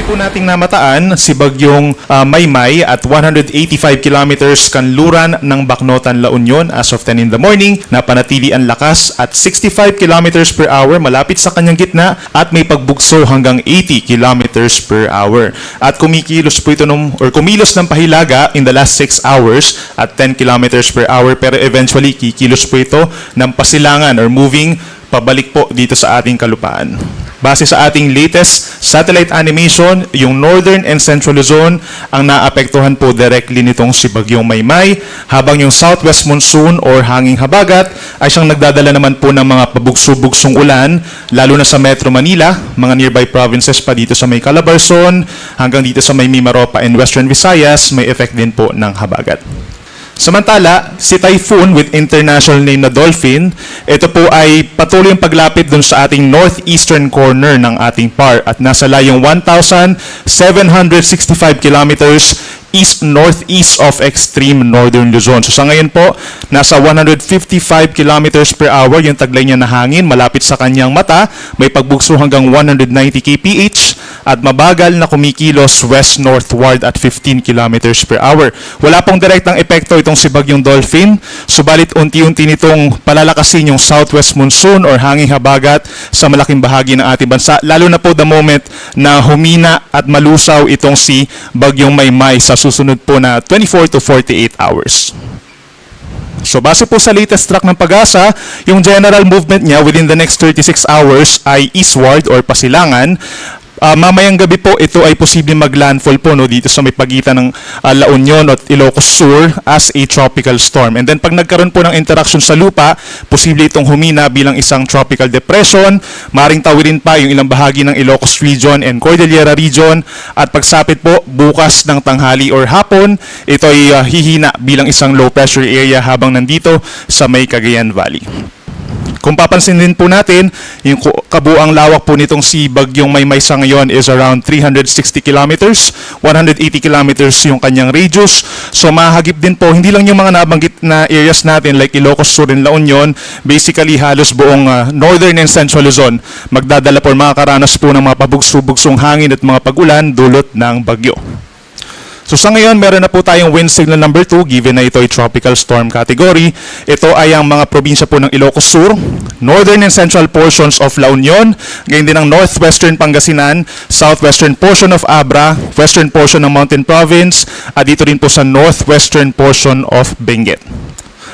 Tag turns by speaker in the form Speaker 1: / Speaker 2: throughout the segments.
Speaker 1: po nating namataan si Bagyong Maymay at 185 kilometers kanluran ng Bacnotan, La Union as of 10 in the morning. Napanatili ang lakas at 65 kilometers per hour malapit sa kanyang gitna at may pagbugso hanggang 80 kilometers per hour. At kumilos ng pahilaga in the last 6 hours at 10 kilometers per hour, pero eventually kikilos po ito ng pasilangan or moving pabalik po dito sa ating kalupaan. Base sa ating latest satellite animation, yung Northern and Central Luzon ang naapektuhan po directly nitong si Bagyong Maymay, habang yung Southwest Monsoon or hanging habagat ay siyang nagdadala naman po ng mga pabugso-bugsong ulan, lalo na sa Metro Manila, mga nearby provinces pa dito sa may Calabarzon, hanggang dito sa may Mimaropa and Western Visayas, may effect din po ng habagat. Samantala, si Typhoon with international name na Dolphin, ito po ay patuloy ang paglapit dun sa ating northeastern corner ng ating PAR at nasa layong 1,765 kilometers east-northeast of extreme northern Luzon. So sa ngayon po, nasa 155 kilometers per hour yung taglay niya na hangin malapit sa kanyang mata, may pagbugso hanggang 190 kph at mabagal na kumikilos west-northward at 15 kilometers per hour. Wala pong direktang epekto itong si Bagyong Dolphin, subalit unti-unti nitong palalakasin yung southwest monsoon or hanging habagat sa malaking bahagi ng ating bansa, lalo na po the moment na humina at malusaw itong si Bagyong Maymay sa susunod po na 24 to 48 hours. So base po sa latest track ng Pag-asa, yung general movement niya within the next 36 hours ay eastward or pasilangan. Mamayang gabi po, ito ay posibleng mag-landfall po dito sa may pagitan ng La Union at Ilocos Sur as a tropical storm. And then pag nagkaroon po ng interaction sa lupa, posible itong humina bilang isang tropical depression. Maring tawirin pa yung ilang bahagi ng Ilocos region and Cordillera region. At pagsapit po bukas ng tanghali or hapon, ito ay hihina bilang isang low pressure area habang nandito sa may Cagayan Valley. Kung papansin din po natin, yung kabuang lawak po nitong si Bagyong Maymay sa ngayon is around 360 kilometers, 180 kilometers yung kanyang radius. So mahagip din po, hindi lang yung mga nabanggit na areas natin like Ilocos Sur and La Union, basically halos buong Northern and Central Luzon magdadala po makakaranas po ng mga pabugso-bugsong hangin at mga pag-ulan dulot ng bagyo. So sa ngayon, meron na po tayong wind signal number 2, given na ito ay tropical storm category. Ito ay ang mga probinsya po ng Ilocos Sur, northern and central portions of La Union, gayon din ang northwestern Pangasinan, southwestern portion of Abra, western portion ng Mountain Province, at dito rin po sa northwestern portion of Benguet.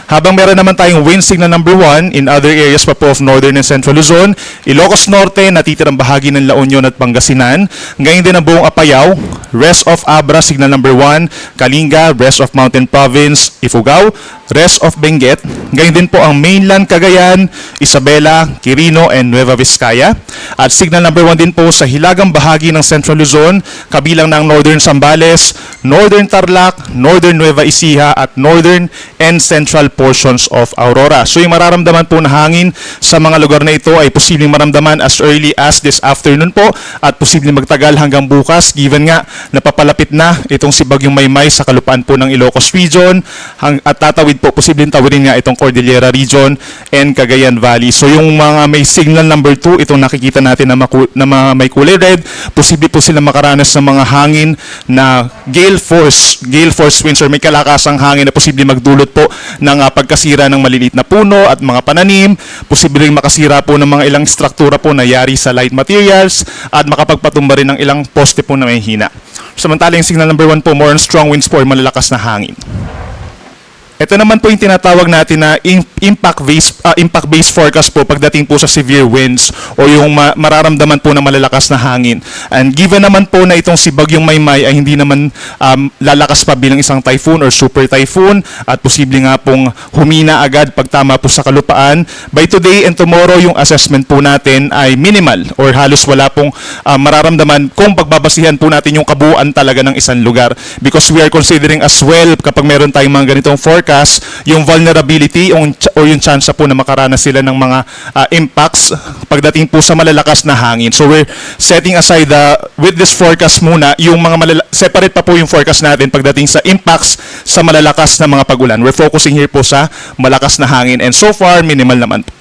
Speaker 1: Habang meron naman tayong wind signal number 1 in other areas pa po of northern and central Luzon, Ilocos Norte, natitirang bahagi ng La Union at Pangasinan, gayon din ang buong Apayao, rest of Abra signal number 1, Kalinga, rest of Mountain Province, Ifugao, rest of Benguet, gayon din po ang mainland Cagayan, Isabela, Quirino, and Nueva Vizcaya, at signal number 1 din po sa hilagang bahagi ng Central Luzon, kabilang ng northern Zambales, northern Tarlac, northern Nueva Ecija, at northern and central portions of Aurora. So yung mararamdaman po na hangin sa mga lugar na ito ay posibleng maramdaman as early as this afternoon po at posibleng magtagal hanggang bukas, given nga napapalapit na itong si Bagyong Maymay sa kalupaan po ng Ilocos region at tatawid po, posibleng tawirin nga itong Cordillera region and Cagayan Valley. So yung mga may signal number 2, itong nakikita natin na may kulay red, posible po sila makaranas ng mga hangin na gale force winds or may kalakasang hangin na posibleng magdulot po ng pagkasira ng maliliit na puno at mga pananim, posibleng makasira po ng mga ilang struktura po na yari sa light materials at makapagpatumba rin ng ilang poste po na may hina. Samantala yung signal number 1 po, more on strong winds po or malalakas na hangin. Ito naman po yung tinatawag natin na impact-based forecast po pagdating po sa severe winds o yung mararamdaman po na malalakas na hangin. And given naman po na itong si Bagyong Maymay ay hindi naman lalakas pa bilang isang typhoon or super typhoon at posible nga pong humina agad pagtama po sa kalupaan, by today and tomorrow yung assessment po natin ay minimal or halos wala pong mararamdaman kung pagbabasihan po natin yung kabuuan talaga ng isang lugar, because we are considering as well kapag meron tayong mga ganitong forecast, yung vulnerability o yung chance po na makaranas sila ng mga impacts pagdating po sa malalakas na hangin. So we're setting aside with this forecast muna yung mga separate pa po yung forecast natin pagdating sa impacts sa malalakas na mga pag-ulan. We're focusing here po sa malakas na hangin and so far minimal naman po.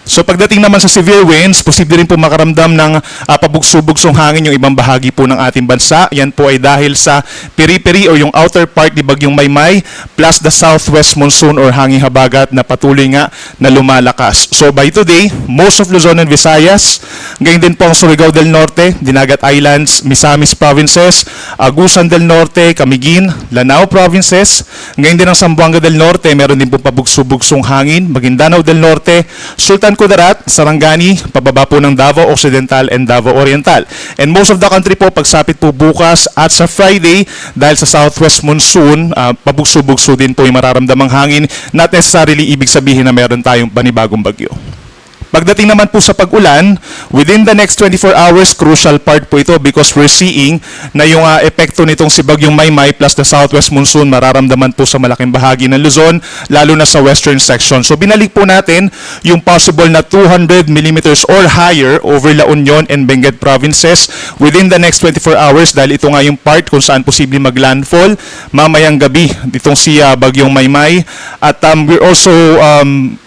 Speaker 1: So pagdating naman sa severe winds, posible rin po makaramdam ng pabugso-bugsong hangin yung ibang bahagi po ng ating bansa. Yan po ay dahil sa periphery o yung outer part ni Bagyong Maymay plus the southwest monsoon or hanging habagat na patuloy nga na lumalakas. So by today, most of Luzon and Visayas, gayon din po ang Surigao del Norte, Dinagat Islands, Misamis Provinces, Agusan del Norte, Camiguin, Lanao Provinces, gayon din ang Zamboanga del Norte, meron din po pabugso-bugsong hangin, Maguindanao del Norte, Sultan Kudarat, Sarangani, pababa po ng Davao Occidental and Davao Oriental. And most of the country po, pagsapit po bukas at sa Friday, dahil sa southwest monsoon, pabugso-bugso din po yung mararamdamang hangin, not necessarily ibig sabihin na meron tayong panibagong bagyo. Pagdating naman po sa pag-ulan, within the next 24 hours, crucial part po ito because we're seeing na yung epekto nitong si Bagyong Maymay plus the southwest monsoon mararamdaman po sa malaking bahagi ng Luzon, lalo na sa western section. So binalik po natin yung possible na 200 millimeters or higher over La Union and Benguet provinces within the next 24 hours dahil ito nga yung part kung saan posible maglandfall mamayang gabi ditong si Bagyong Maymay. At we're also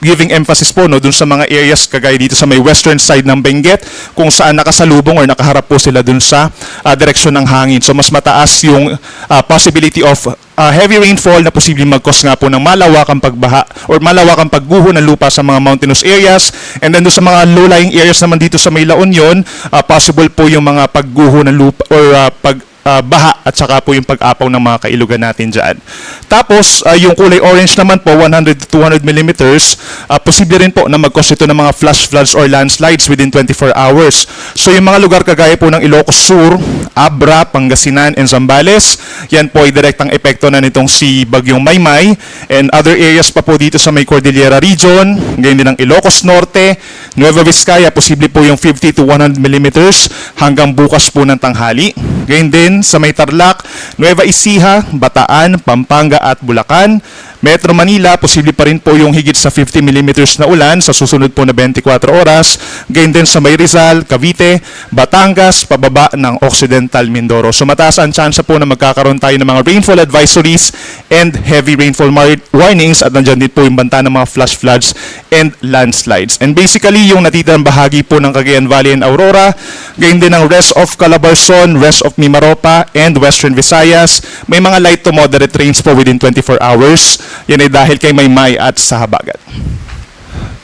Speaker 1: giving emphasis po no, dun sa mga areas kagaya dito sa may western side ng Benguet kung saan nakasalubong or nakaharap po sila dun sa direksyon ng hangin. So mas mataas yung possibility of heavy rainfall na posibleng mag-cause nga po ng malawakang pagbaha or malawakang pagguho ng lupa sa mga mountainous areas. And then doon sa mga low-lying areas naman dito sa may La Union, possible po yung mga pagguho ng lupa or baha at saka po yung pag-apaw ng mga kailugan natin dyan. Tapos, yung kulay orange naman po, 100 to 200 millimeters, posible rin po na mag-cause ito ng mga flash floods or landslides within 24 hours. So, yung mga lugar kagaya po ng Ilocos Sur, Abra, Pangasinan, and Zambales, yan po ay direktang epekto na nitong si Bagyong Maymay and other areas pa po dito sa may Cordillera region, ngayon din ng Ilocos Norte, Nueva Vizcaya, posible po yung 50 to 100 millimeters hanggang bukas po ng tanghali. Ngayon din sa may Tarlac, Nueva Ecija, Bataan, Pampanga at Bulacan. Metro Manila, posible pa rin po yung higit sa 50 millimeters na ulan sa susunod po na 24 oras. Gayon din sa may Rizal, Cavite, Batangas, pababa ng Occidental Mindoro. So mataas ang tsansa po na magkakaroon tayo ng mga rainfall advisories and heavy rainfall warnings at nandyan din po yung banta ng mga flash floods and landslides. And basically, yung natitirang bahagi po ng Cagayan Valley and Aurora, gayon din ang rest of Calabarzon, rest of Mimaropa, and Western Visayas, may mga light to moderate rains po within 24 hours. Yan ay dahil kay Maymay at sa habagat.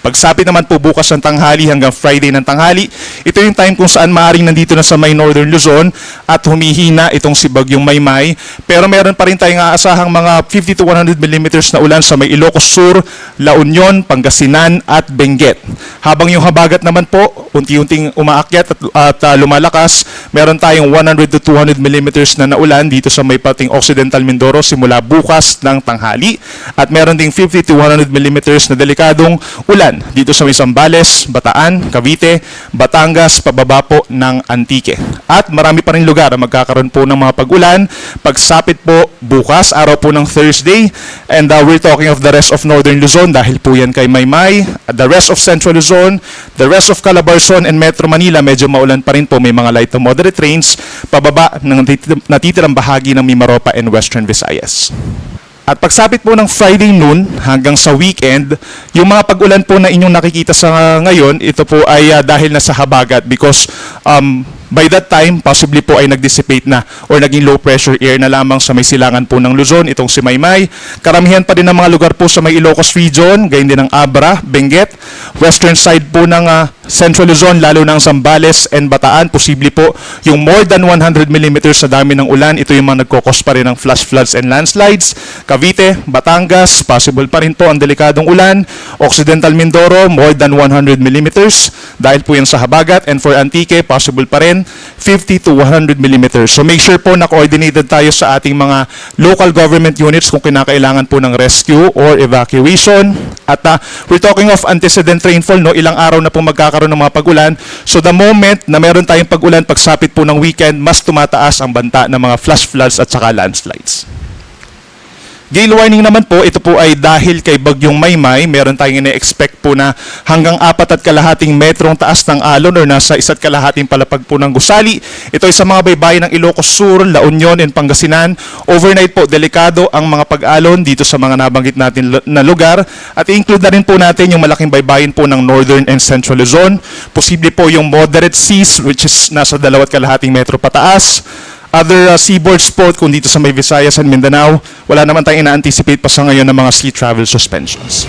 Speaker 1: Pagsapit naman po bukas ng tanghali hanggang Friday ng tanghali, ito yung time kung saan maaaring nandito na sa may Northern Luzon at humihina itong si Bagyong Maymay. Pero meron pa rin tayong aasahang mga 50 to 100 millimeters na ulan sa may Ilocos Sur, La Union, Pangasinan at Benguet. Habang yung habagat naman po, unti-unting umaakyat at lumalakas, meron tayong 100 to 200 millimeters na naulan dito sa may pating Occidental Mindoro simula bukas ng tanghali. At meron ding 50 to 100 millimeters na delikadong ulan dito sa may Zambales, Bataan, Cavite, Batangas, pababa po ng Antique. At marami pa rin lugar ang magkakaroon po ng mga pag-ulan. Pagsapit po bukas, araw po ng Thursday. And we're talking of the rest of Northern Luzon dahil po yan kay Maymay. The rest of Central Luzon, the rest of Calabarzon and Metro Manila, medyo maulan pa rin po. May mga light to moderate rains, pababa ng natitirang bahagi ng Mimaropa and Western Visayas. At pagsapit po ng Friday noon hanggang sa weekend, yung mga pag-ulan po na inyong nakikita sa ngayon, ito po ay dahil na sa habagat because by that time, possibly po ay nag-dissipate na or naging low pressure air na lamang sa may silangan po ng Luzon, itong si Maymay. Karamihan pa din ng mga lugar po sa may Ilocos region, gayon din ng Abra, Benguet, western side po ng Central Luzon, lalo ng Zambales and Bataan, posible po yung more than 100 millimeters sa dami ng ulan. Ito yung mga nagkokos pa rin ng flash floods and landslides. Cavite, Batangas, possible pa rin po ang delikadong ulan. Occidental Mindoro, more than 100 millimeters dahil po yan sa habagat. And for Antique, possible pa rin 50 to 100 millimeters. So make sure po na coordinated tayo sa ating mga local government units kung kinakailangan po ng rescue or evacuation. At we're talking of antecedent rainfall, no? Ilang araw na po magkakaroon ng mga pag-ulan. So the moment na meron tayong pag-ulan, pagsapit po ng weekend, mas tumataas ang banta ng mga flash floods at saka landslides. Gale warning naman po, ito po ay dahil kay Bagyong Maymay, meron tayong ina-expect po na hanggang 4.5 metrong taas ng alon or nasa 1.5 palapag po ng gusali. Ito ay sa mga baybayin ng Ilocos Sur, La Union, and Pangasinan. Overnight po, delikado ang mga pag-alon dito sa mga nabanggit natin na lugar. At i-include na rin po natin yung malaking baybayin po ng Northern and Central Luzon. Posible po yung moderate seas, which is nasa 2.5 metro pataas. Other seaboard spot, kung dito sa may Visayas and Mindanao, wala naman tayong ina-anticipate pa sa ngayon ng mga sea travel suspensions.